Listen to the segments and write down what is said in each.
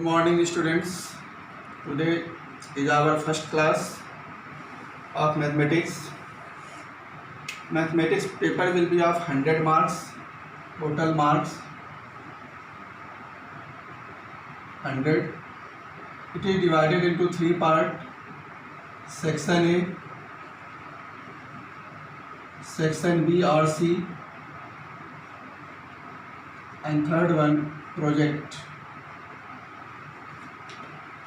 morning students. Today is our first class of mathematics. Mathematics paper will be of 100 marks. Total marks 100. It is divided into three parts: section A, section B or C, and third one project.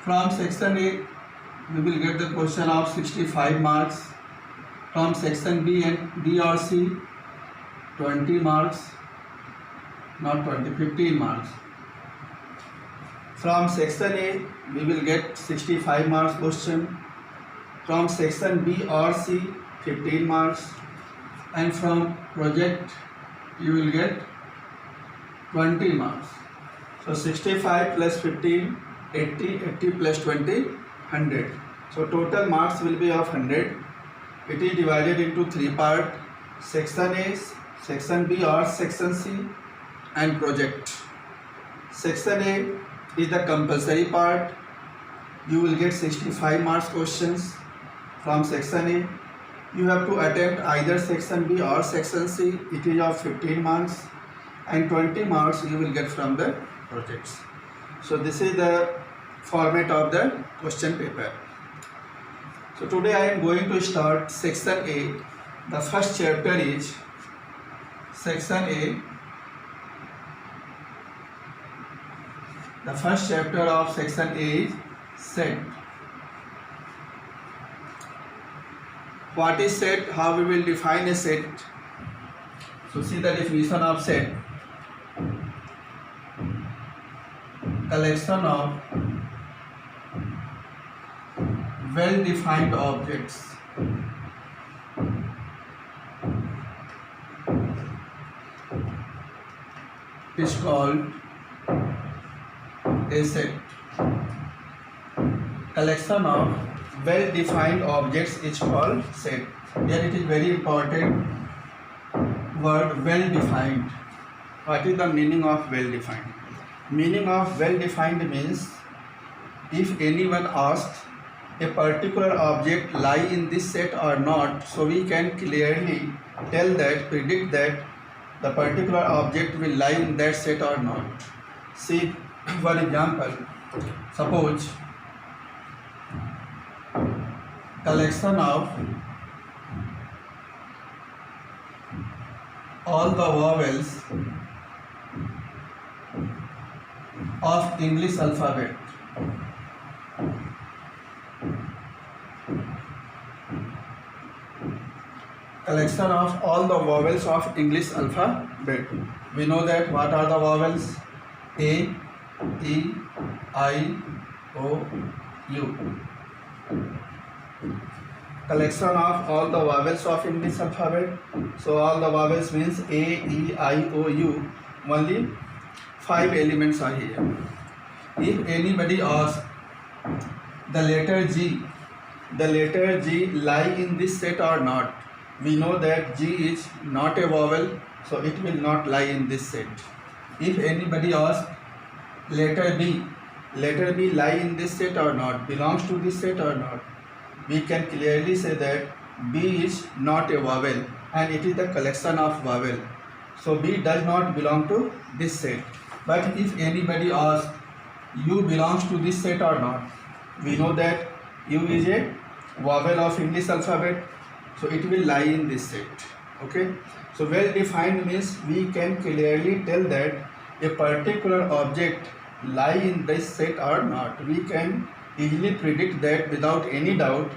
From section A we will get the question of 65 marks. From section B and D or C 20 marks, not 20, 15 marks. From section A we will get 65 marks question. From section B or C 15 marks, and from project you will get 20 marks. So 65 plus 15, 80, 80 plus 20, 100. So total marks will be of 100. It is divided into three parts: section A, section B or section C, and project. Section A is the compulsory part. You will get 65 marks questions from section A. You have to attempt either section B or section C. It is of 15 marks, and 20 marks you will get from the projects. So this is the format of the question paper. So today I am going to start section A. The first chapter is section A. The first chapter of section A is set. What is set? How we will define a set? So see the definition of set: collection of well-defined objects is called a set. Collection of well-defined objects is called set. Here it is very important word, well-defined. What is the meaning of well-defined? Meaning of well-defined means if anyone asks a particular object lie in this set or not, so we can clearly tell that, predict that the particular object will lie in that set or not. See, for example, suppose collection of all the vowels of English alphabet. Collection of all the vowels of English alphabet. We know that what are the vowels? A, E, I, O, U. Collection of all the vowels of English alphabet. So all the vowels means A, E, I, O, U. Only 5 elements are here. If anybody asks the letter G lie in this set or not, we know that G is not a vowel, so it will not lie in this set. If anybody asks letter B lie in this set or not, belongs to this set or not, we can clearly say that B is not a vowel and it is the collection of vowel. So B does not belong to this set. But if anybody asks U belongs to this set or not, we know that U is a vowel of English alphabet, so it will lie in this set. Okay, so well defined means we can clearly tell that a particular object lie in this set or not. We can easily predict that without any doubt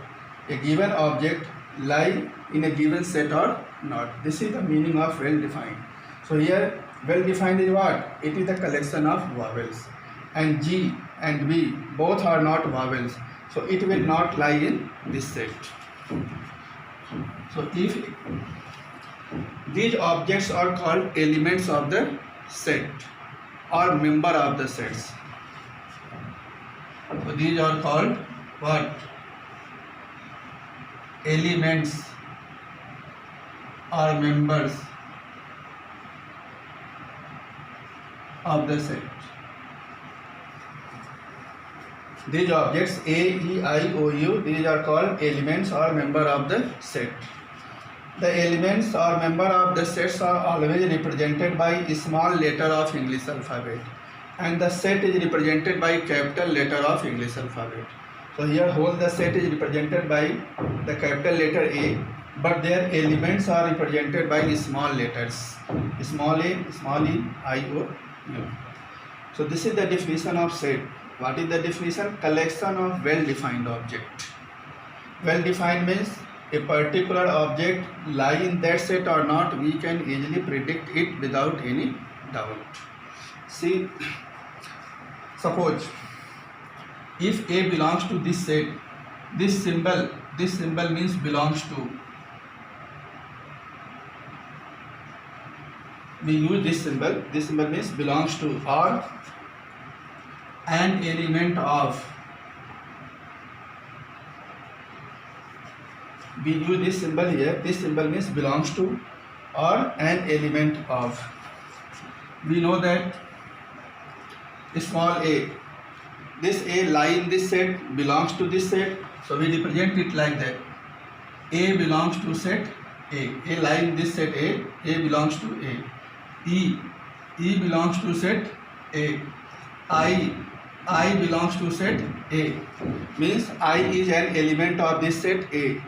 a given object lie in a given set or not. This is the meaning of well defined. So here well defined is what? It is the collection of vowels, and G and B both are not vowels, so it will not lie in this set. So if these objects are called elements of the set or member of the sets. So these are called what? Elements or members of the set. These objects A, E, I, O, U, these are called elements or member of the set. The elements or member of the sets are always represented by a small letter of English alphabet, and the set is represented by capital letter of English alphabet. So here whole the set is represented by the capital letter A, but their elements are represented by small letters, small a, small e, I, O, U. So this is the definition of set. What is the definition? Collection of well-defined object. Well-defined means a particular object lie in that set or not, we can easily predict it without any doubt. See, suppose if A belongs to this set, this symbol means belongs to. We use this symbol means belongs to or an element of. We use this symbol here, this symbol means belongs to or an element of. We know that small a, this A lie in this set, belongs to this set, so we represent it like that. A belongs to set A lie in this set A belongs to A. E belongs to set A. I belongs to set A, means I is an element of this set A.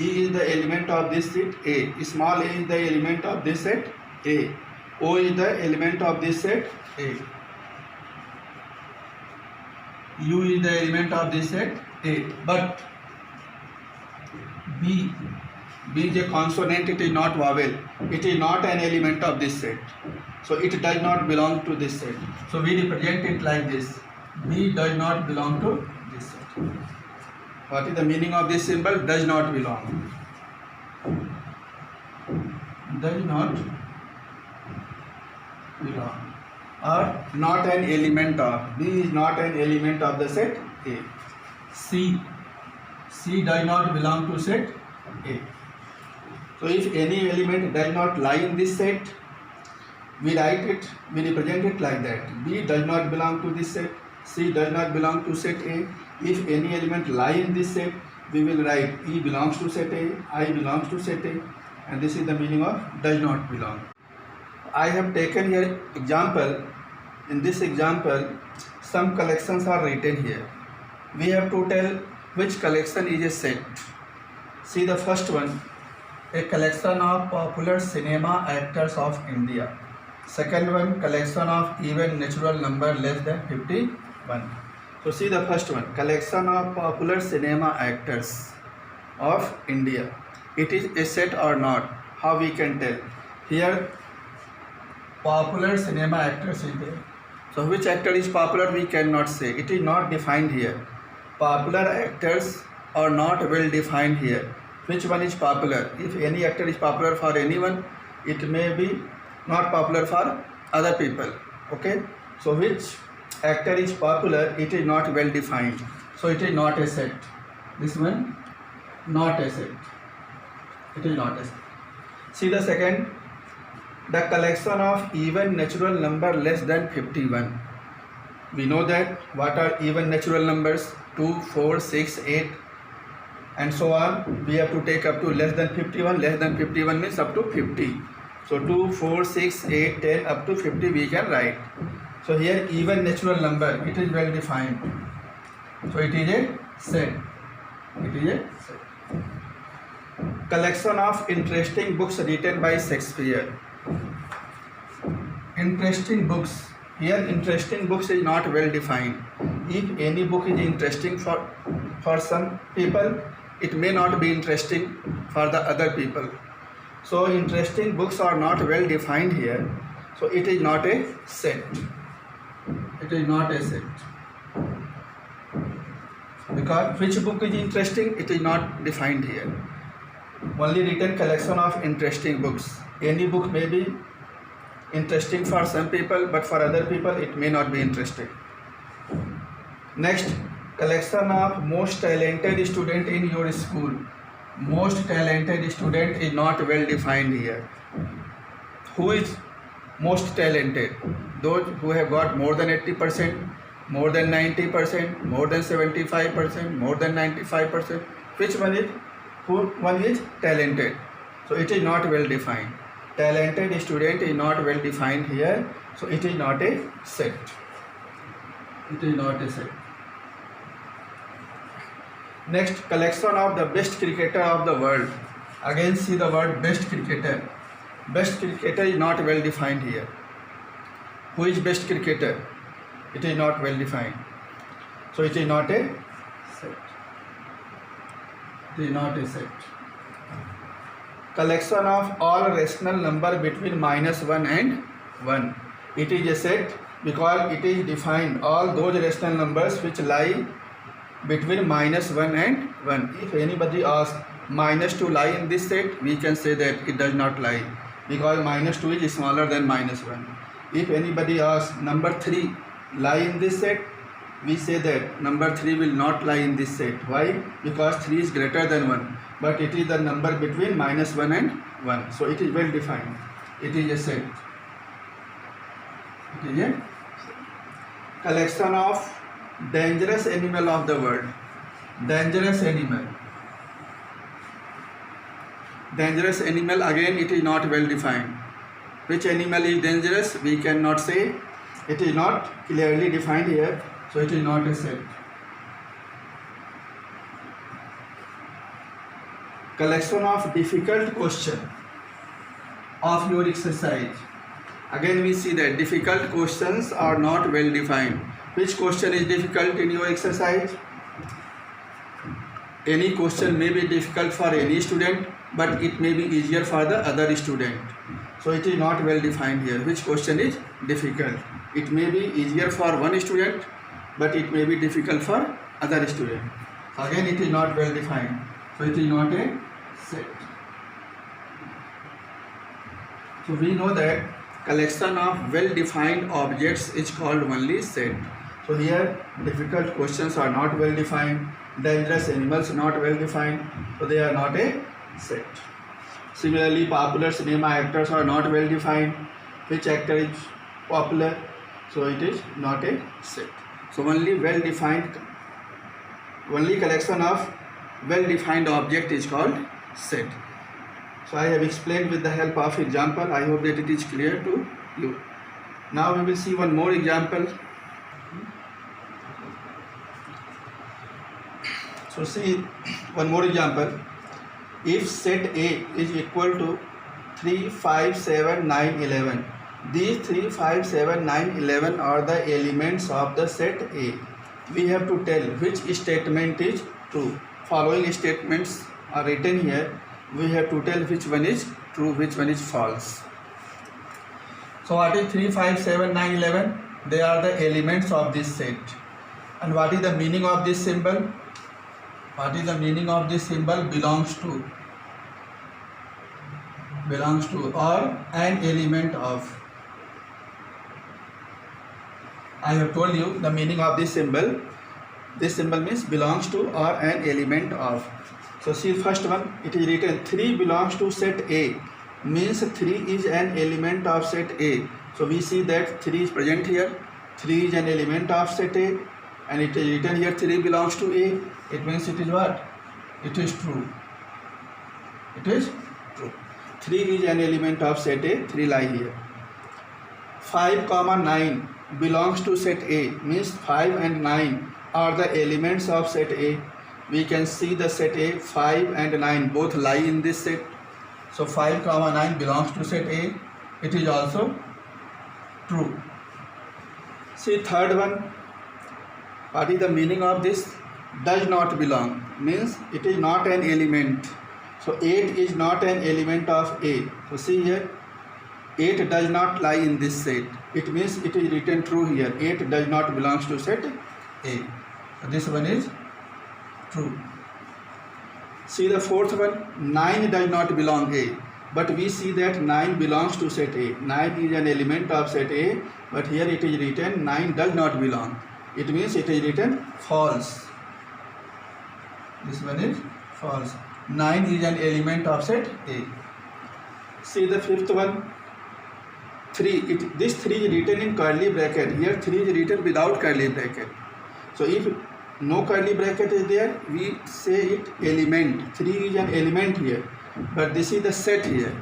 E is the element of this set A. Small a is the element of this set A. O is the element of this set A. U is the element of this set A. But B is a consonant, it is not vowel. It is not an element of this set. So it does not belong to this set. So we represent it like this. B does not belong to this set. What is the meaning of this symbol? Does not belong. Does not belong. Or not an element of. B is not an element of the set A. C does not belong to set A. So if any element does not lie in this set, we write it, we represent it like that. B does not belong to this set. C does not belong to set A. If any element lie in this set, we will write E belongs to set A, I belongs to set A, and this is the meaning of does not belong. I have taken here example. In this example, some collections are written here. We have to tell which collection is a set. See the first one, a collection of popular cinema actors of India. Second one, collection of even natural number less than 51. So see the first one, collection of popular cinema actors of India. It is a set or not? How we can tell? Here popular cinema actors is there. So which actor is popular we cannot say. It is not defined here. Popular actors are not well defined here. Which one is popular? If any actor is popular for anyone, it may be not popular for other people. Okay? So which actor is popular, it is not well defined. So it is not a set. This one, not a set. It is not a set. See the second, the collection of even natural number less than 51. We know that what are even natural numbers? 2, 4, 6, 8 and so on. We have to take up to less than 51. Less than 51 means up to 50. So 2, 4, 6, 8, 10 up to 50 we can write. So here even natural number, it is well defined. So it is a set. It is a set. Collection of interesting books written by Shakespeare. Interesting books. Here interesting books is not well defined. If any book is interesting for some people, it may not be interesting for the other people. So interesting books are not well defined here. So it is not a set. It is not a set. Because which book is interesting, it is not defined here. Only written collection of interesting books. Any book may be interesting for some people, but for other people it may not be interesting. Next, collection of most talented student in your school. Most talented student is not well defined here. Who is most talented? Those who have got more than 80%, more than 90%, more than 75%, more than 95%. Which one is, who one is talented? So it is not well defined. Talented student is not well defined here, so it is not a set. It is not a set. Next, collection of the best cricketer of the world. Again see the word best cricketer. Best cricketer is not well defined here. Who is best cricketer? It is not well defined. So it is not a set. It is not a set. Collection of all rational number between -1 and 1. It is a set because it is defined all those rational numbers which lie between -1 and 1. If anybody asks -2 lie in this set, we can say that it does not lie because -2 is smaller than -1. If anybody asks number 3 lie in this set, we say that number 3 will not lie in this set. Why? Because 3 is greater than 1, but it is the number between -1 and 1. So it is well defined. It is a set. It is a collection of dangerous animal of the world. Dangerous animal. Dangerous animal, again it is not well defined. Which animal is dangerous? We cannot say. It is not clearly defined here, so it is not a set. Collection of difficult question of your exercise. Again we see that difficult questions are not well defined. Which question is difficult in your exercise? Any question may be difficult for any student, but it may be easier for the other student. So it is not well defined here. Which question is difficult? It may be easier for one student, but it may be difficult for other student. Again it is not well defined. So it is not a set. So we know that collection of well defined objects is called only set. So here difficult questions are not well defined, dangerous animals not well defined, so they are not a set. Similarly, popular cinema actors are not well defined. Which actor is popular? So it is not a set. So only well defined, only collection of well defined object is called set. So I have explained with the help of example. I hope that it is clear to you. Now we will see one more example. So see one more example. If set A is equal to 3, 5, 7, 9, 11. These 3, 5, 7, 9, 11 are the elements of the set A. We have to tell which statement is true. Following statements are written here. We have to tell which one is true, which one is false. So what is 3, 5, 7, 9, 11? They are the elements of this set. And what is the meaning of this symbol? What is the meaning of this symbol? Belongs to or an element of. I have told you the meaning of this symbol. This symbol means belongs to or an element of. So see first one, it is written 3 belongs to set A, means 3 is an element of set A. So we see that 3 is present here, 3 is an element of set A, and it is written here 3 belongs to A. It means it is what? It is true. It is true. 3 is an element of set A, 3 lie here. 5, 9 belongs to set A, means 5 and 9 are the elements of set A. We can see the set A, 5 and 9 both lie in this set. So 5, 9 belongs to set A. It is also true. See third one. What is the meaning of this? Does not belong, means it is not an element. So 8 is not an element of A. So see here, 8 does not lie in this set. It means it is written true here. 8 does not belong to set A. So this one is true. See the fourth one, 9 does not belong A. But we see that 9 belongs to set A. 9 is an element of set A, but here it is written 9 does not belong. It means it is written false. This one is false. 9 is an element of set A. See the fifth one, this 3 is written in curly bracket. Here 3 is written without curly bracket. So if no curly bracket is there, we say it element. 3 is an element here, but this is the set here.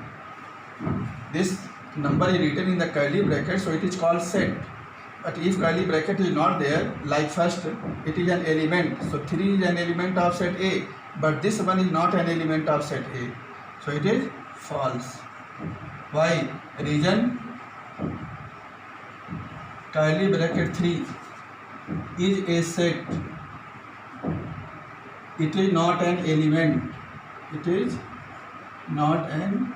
This number is written in the curly bracket, so it is called set. But if curly bracket is not there, like first, it is an element. So 3 is an element of set A, but this one is not an element of set A. So it is false. Why? Reason curly bracket 3 is a set. It is not an element. It is not an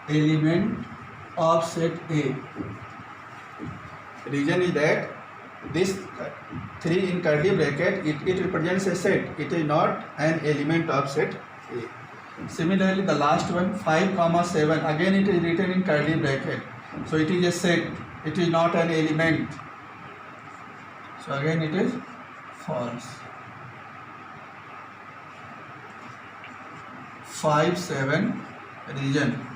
element of set A. Reason is that this 3 in curly bracket, it represents a set. It is not an element of set A. Similarly, the last one, 5, 7, again it is written in curly bracket. So it is a set. It is not an element. So again it is false. 5, 7, reason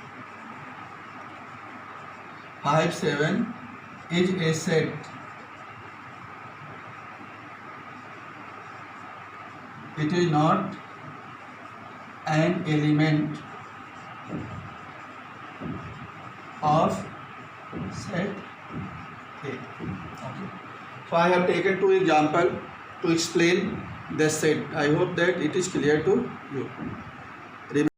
5, 7 is a set. It is not an element of set A. Okay. So I have taken 2 examples to explain the set. I hope that it is clear to you.